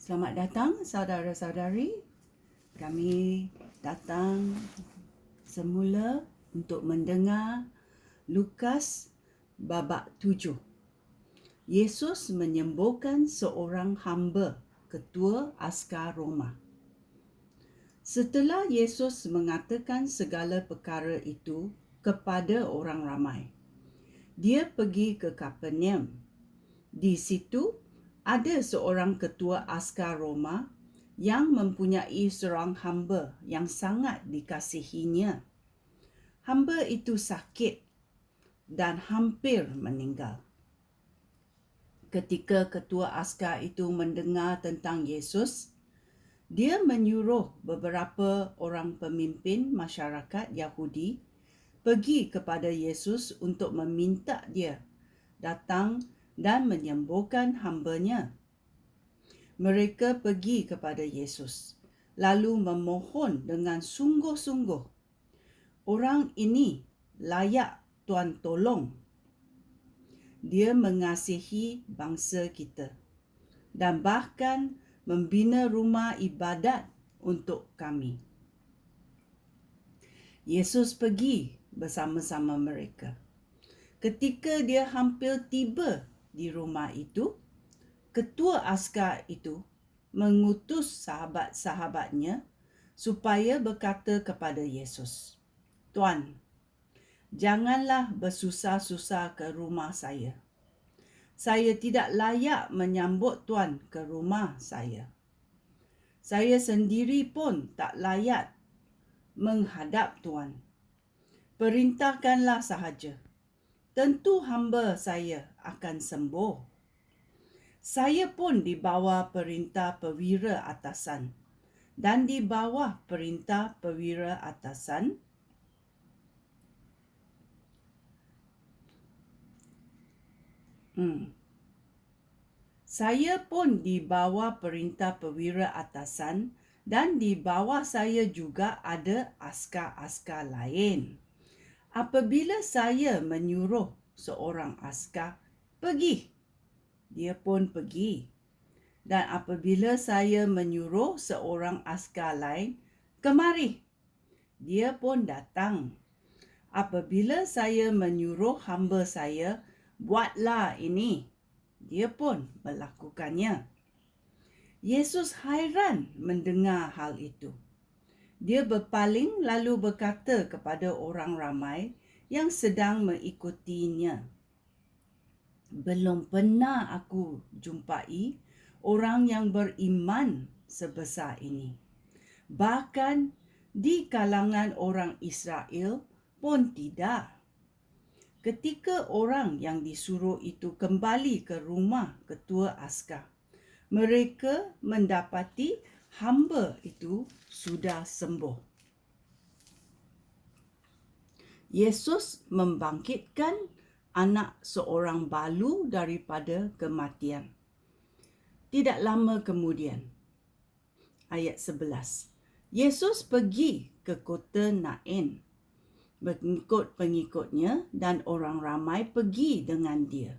Selamat datang saudara-saudari. Kami datang semula untuk mendengar Lukas babak 7. Yesus menyembuhkan seorang hamba ketua askar Roma. Setelah Yesus mengatakan segala perkara itu kepada orang ramai, dia pergi ke Kapernaum. Di situ ada seorang ketua askar Roma yang mempunyai seorang hamba yang sangat dikasihinya. Hamba itu sakit dan hampir meninggal. Ketika ketua askar itu mendengar tentang Yesus, dia menyuruh beberapa orang pemimpin masyarakat Yahudi pergi kepada Yesus untuk meminta dia datang dan menyembuhkan hambanya. Mereka pergi kepada Yesus, lalu memohon dengan sungguh-sungguh, "Orang ini layak Tuan tolong. Dia mengasihi bangsa kita dan bahkan membina rumah ibadat untuk kami." Yesus pergi bersama-sama mereka. Ketika dia hampir tiba di rumah itu, ketua askar itu mengutus sahabat-sahabatnya supaya berkata kepada Yesus, "Tuan, janganlah bersusah-susah ke rumah saya. Saya tidak layak menyambut Tuan ke rumah saya. Saya sendiri pun tak layak menghadap Tuan. Perintahkanlah sahaja. Tentu hamba saya akan sembuh. Saya pun di bawah perintah perwira atasan, dan di bawah perintah perwira atasan saya pun di bawah perintah perwira atasan, dan di bawah saya juga ada askar-askar lain. Apabila saya menyuruh seorang askar pergi, dia pun pergi. Dan apabila saya menyuruh seorang askar lain kemari, dia pun datang. Apabila saya menyuruh hamba saya, buatlah ini, dia pun melakukannya. Yesus hairan mendengar hal itu. Dia berpaling lalu berkata kepada orang ramai yang sedang mengikutinya, "Belum pernah aku jumpai orang yang beriman sebesar ini. Bahkan di kalangan orang Israel pun tidak." Ketika orang yang disuruh itu kembali ke rumah ketua askar, mereka mendapati hamba itu sudah sembuh. Yesus membangkitkan anak seorang balu daripada kematian. Tidak lama kemudian, ayat 11, Yesus pergi ke kota Nain, mengikut pengikutnya, dan orang ramai pergi dengan dia.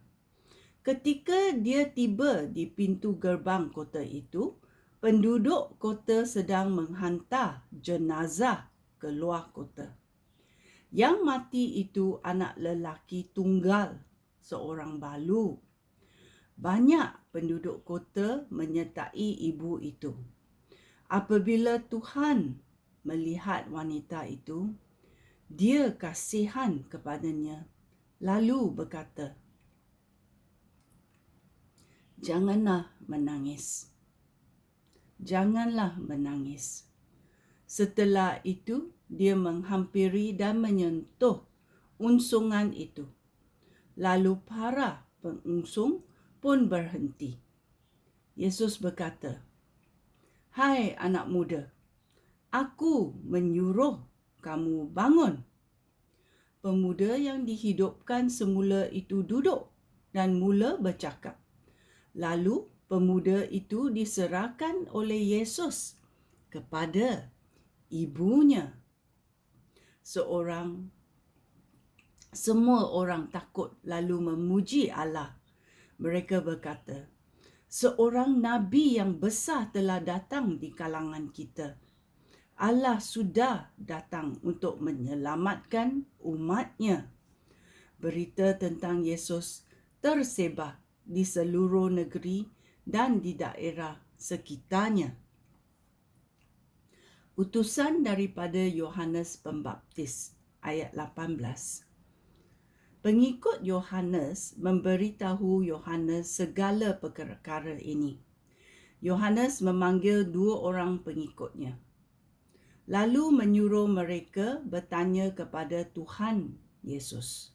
Ketika dia tiba di pintu gerbang kota itu, penduduk kota sedang menghantar jenazah ke luar kota. Yang mati itu anak lelaki tunggal, seorang balu. Banyak penduduk kota menyertai ibu itu. Apabila Tuhan melihat wanita itu, dia kasihan kepadanya, lalu berkata, "Janganlah menangis. Janganlah menangis." Setelah itu, dia menghampiri dan menyentuh unsungan itu. Lalu para pengungsung pun berhenti. Yesus berkata, "Hai anak muda, aku menyuruh kamu bangun." Pemuda yang dihidupkan semula itu duduk dan mula bercakap. Lalu pemuda itu diserahkan oleh Yesus kepada ibunya. Semua orang takut lalu memuji Allah. Mereka berkata, Seorang nabi yang besar telah datang di kalangan kita. Allah sudah datang untuk menyelamatkan umatnya. Berita tentang Yesus tersebar di seluruh negeri dan di daerah sekitarnya. Utusan daripada Yohanes Pembaptis, ayat 18. Pengikut Yohanes memberitahu Yohanes segala perkara ini. Yohanes memanggil 2 orang pengikutnya, lalu menyuruh mereka bertanya kepada Tuhan Yesus.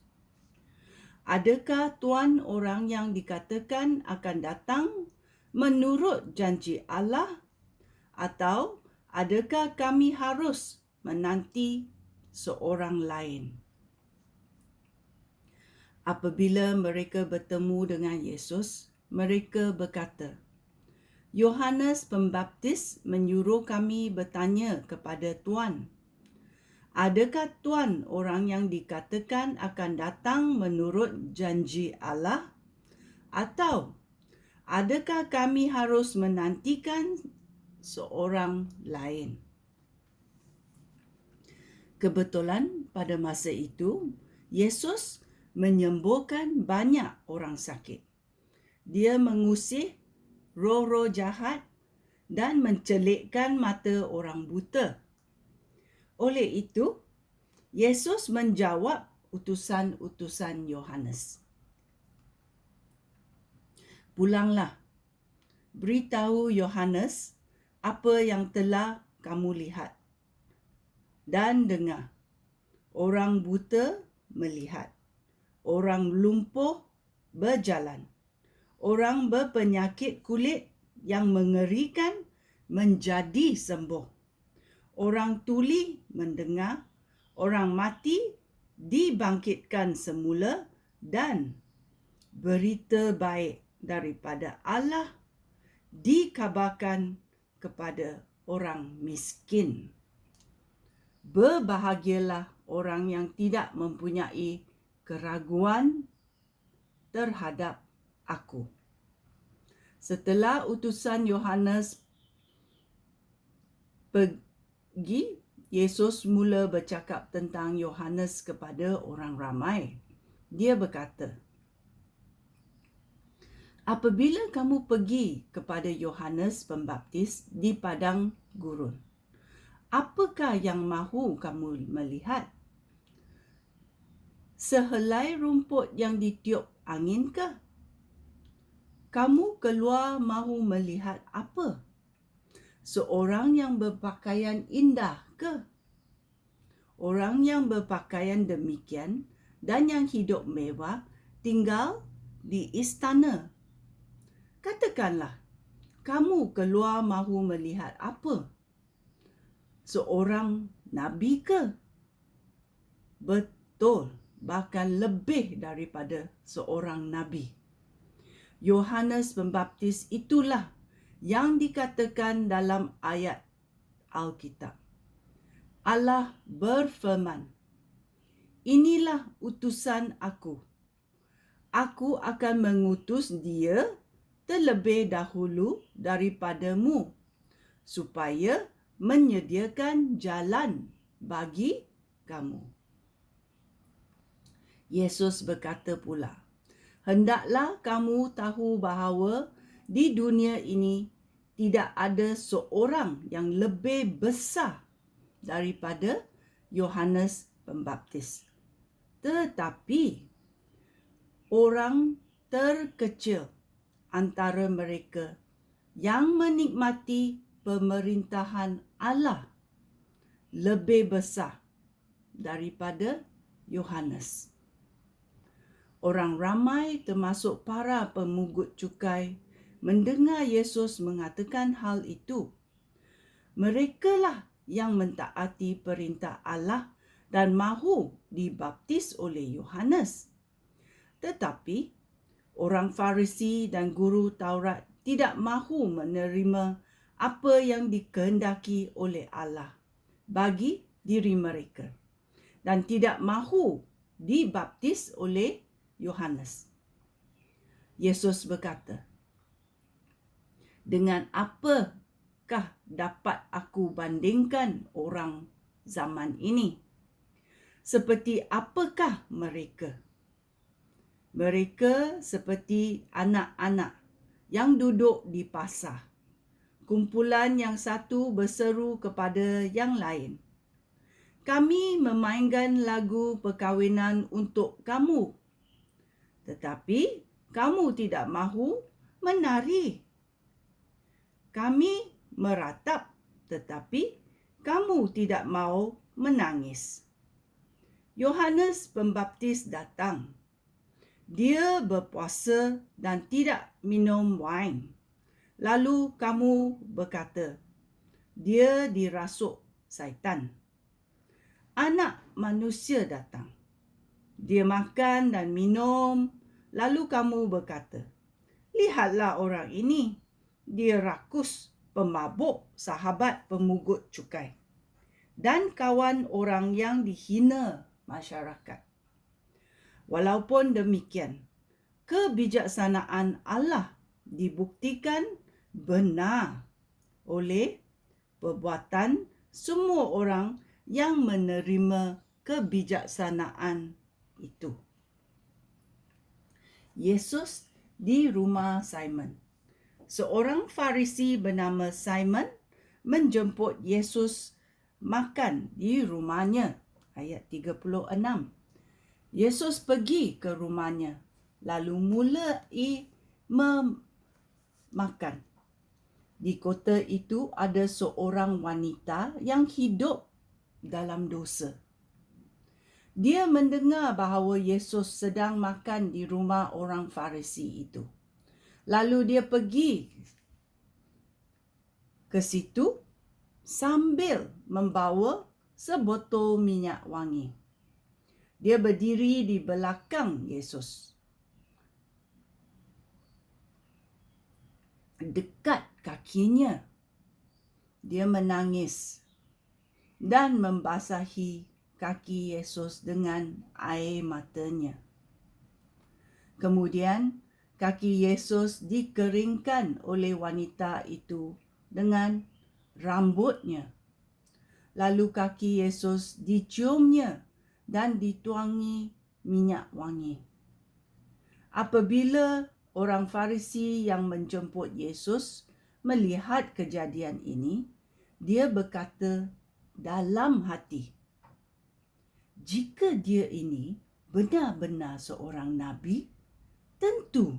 Adakah Tuhan orang yang dikatakan akan datang menurut janji Allah, atau adakah kami harus menanti seorang lain? Apabila mereka bertemu dengan Yesus, mereka berkata, Yohanes Pembaptis menyuruh kami bertanya kepada Tuhan, adakah Tuhan orang yang dikatakan akan datang menurut janji Allah, atau adakah kami harus menantikan seorang lain? Kebetulan pada masa itu, Yesus menyembuhkan banyak orang sakit. Dia mengusir roh-roh jahat dan mencelikkan mata orang buta. Oleh itu, Yesus menjawab utusan-utusan Yohanes. Pulanglah, beritahu Yohanes apa yang telah kamu lihat dan dengar. Orang buta melihat, orang lumpuh berjalan, orang berpenyakit kulit yang mengerikan menjadi sembuh, orang tuli mendengar, orang mati dibangkitkan semula, dan berita baik daripada Allah dikabarkan kepada orang miskin. Berbahagialah orang yang tidak mempunyai keraguan terhadap aku. Setelah utusan Yohanes pergi, Yesus mula bercakap tentang Yohanes kepada orang ramai. Dia berkata, apabila kamu pergi kepada Yohanes Pembaptis di padang gurun, apakah yang mahu kamu melihat? Sehelai rumput yang ditiup angin ke? Kamu keluar mahu melihat apa? Seorang yang berpakaian indah ke? Orang yang berpakaian demikian dan yang hidup mewah tinggal di istana. Katakanlah, kamu keluar mahu melihat apa? Seorang nabi ke? Betul, bahkan lebih daripada seorang nabi. Yohanes Pembaptis itulah yang dikatakan dalam ayat Alkitab. Allah berfirman, inilah utusan aku. Aku akan mengutus dia terlebih dahulu daripadamu, supaya menyediakan jalan bagi kamu. Yesus berkata pula, hendaklah kamu tahu bahawa di dunia ini tidak ada seorang yang lebih besar daripada Yohanes Pembaptis. Tetapi orang terkecil antara mereka yang menikmati pemerintahan Allah lebih besar daripada Yohanes. Orang ramai termasuk para pemungut cukai mendengar Yesus mengatakan hal itu. Merekalah yang mentaati perintah Allah dan mahu dibaptis oleh Yohanes. Tetapi orang Farisi dan guru Taurat tidak mahu menerima apa yang dikehendaki oleh Allah bagi diri mereka dan tidak mahu dibaptis oleh Yohanes. Yesus berkata, Dengan apakah dapat aku bandingkan orang zaman ini? Seperti apakah mereka? Mereka seperti anak-anak yang duduk di pasar. Kumpulan yang satu berseru kepada yang lain, "Kami memainkan lagu perkahwinan untuk kamu, tetapi kamu tidak mahu menari. Kami meratap, tetapi kamu tidak mahu menangis." Yohanes Pembaptis datang. Dia berpuasa dan tidak minum wain. Lalu kamu berkata, "Dia dirasuk syaitan." Anak manusia datang. Dia makan dan minum. Lalu kamu berkata, "Lihatlah orang ini. Dia rakus, pemabuk, sahabat pemungut cukai, dan kawan orang yang dihina masyarakat." Walaupun demikian, kebijaksanaan Allah dibuktikan benar oleh perbuatan semua orang yang menerima kebijaksanaan itu. Yesus di rumah Simon. Seorang Farisi bernama Simon menjemput Yesus makan di rumahnya. Ayat 36. Yesus pergi ke rumahnya, lalu mulai memakan. Di kota itu ada seorang wanita yang hidup dalam dosa. Dia mendengar bahawa Yesus sedang makan di rumah orang Farisi itu. Lalu dia pergi ke situ sambil membawa sebotol minyak wangi. Dia berdiri di belakang Yesus, dekat kakinya. Dia menangis dan membasahi kaki Yesus dengan air matanya. Kemudian kaki Yesus dikeringkan oleh wanita itu dengan rambutnya. Lalu kaki Yesus diciumnya dan dituangi minyak wangi. Apabila orang Farisi yang menjemput Yesus melihat kejadian ini, dia berkata dalam hati, "Jika dia ini benar-benar seorang nabi, tentu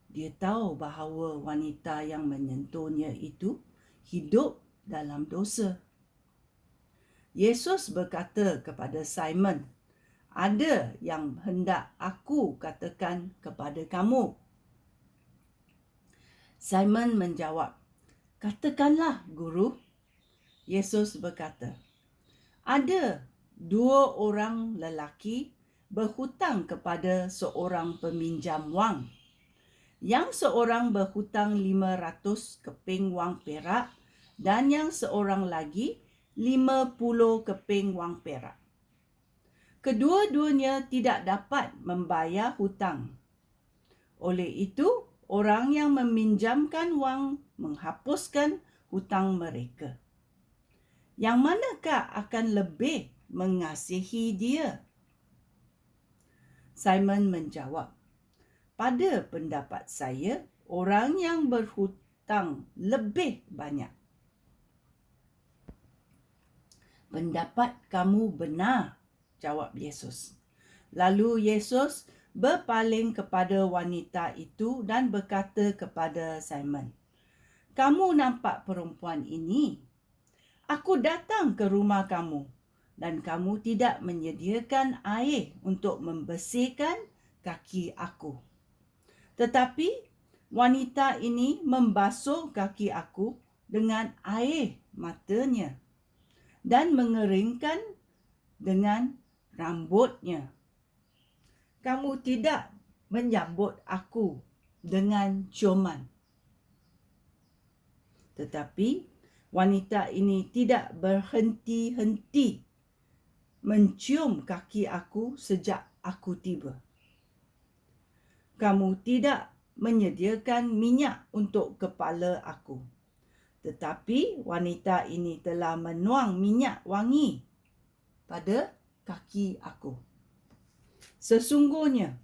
dia tahu bahawa wanita yang menyentuhnya itu hidup dalam dosa." Yesus berkata kepada Simon, "Ada yang hendak aku katakan kepada kamu." Simon menjawab, "Katakanlah, Guru." Yesus berkata, "Ada 2 orang lelaki berhutang kepada seorang peminjam wang. Yang seorang berhutang 500 keping wang perak dan yang seorang lagi 50 keping wang perak. Kedua-duanya tidak dapat membayar hutang. Oleh itu, orang yang meminjamkan wang menghapuskan hutang mereka. Yang manakah akan lebih mengasihi dia?" Simon menjawab, "Pada pendapat saya, orang yang berhutang lebih banyak." "Pendapat kamu benar," jawab Yesus. Lalu Yesus berpaling kepada wanita itu dan berkata kepada Simon, "Kamu nampak perempuan ini? Aku datang ke rumah kamu dan kamu tidak menyediakan air untuk membersihkan kaki aku. Tetapi wanita ini membasuh kaki aku dengan air matanya dan mengeringkan dengan rambutnya. Kamu tidak menyambut aku dengan ciuman." Tetapi wanita ini tidak berhenti-henti mencium kaki aku sejak aku tiba. "Kamu tidak menyediakan minyak untuk kepala aku. Tetapi wanita ini telah menuang minyak wangi pada kaki aku. Sesungguhnya,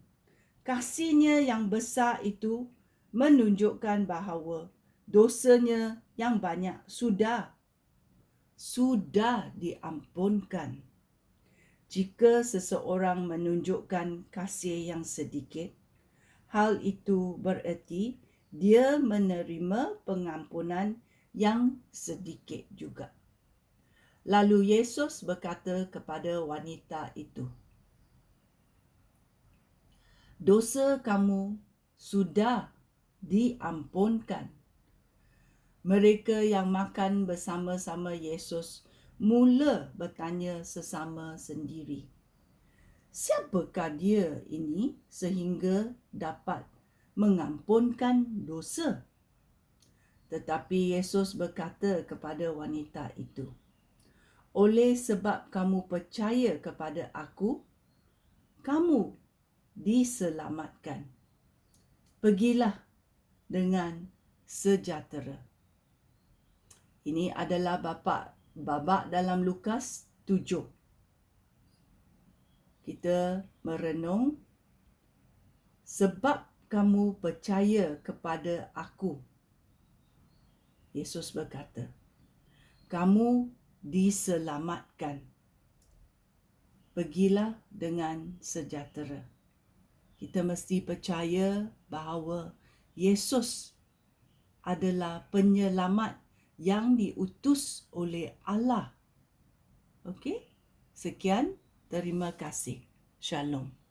kasihnya yang besar itu menunjukkan bahawa dosanya yang banyak sudah diampunkan. Jika seseorang menunjukkan kasih yang sedikit, hal itu bererti dia menerima pengampunan yang sedikit juga. Lalu Yesus berkata kepada wanita itu, "Dosa kamu sudah diampunkan." Mereka yang makan bersama-sama Yesus mula bertanya sesama sendiri, "Siapakah dia ini sehingga dapat mengampunkan dosa?" Tetapi Yesus berkata kepada wanita itu, "Oleh sebab kamu percaya kepada aku, kamu diselamatkan. Pergilah dengan sejahtera." Ini adalah babak dalam Lukas 7. Kita merenung, sebab kamu percaya kepada aku, Yesus berkata, kamu diselamatkan. Pergilah dengan sejahtera. Kita mesti percaya bahawa Yesus adalah penyelamat yang diutus oleh Allah. Okey? Sekian, terima kasih. Shalom.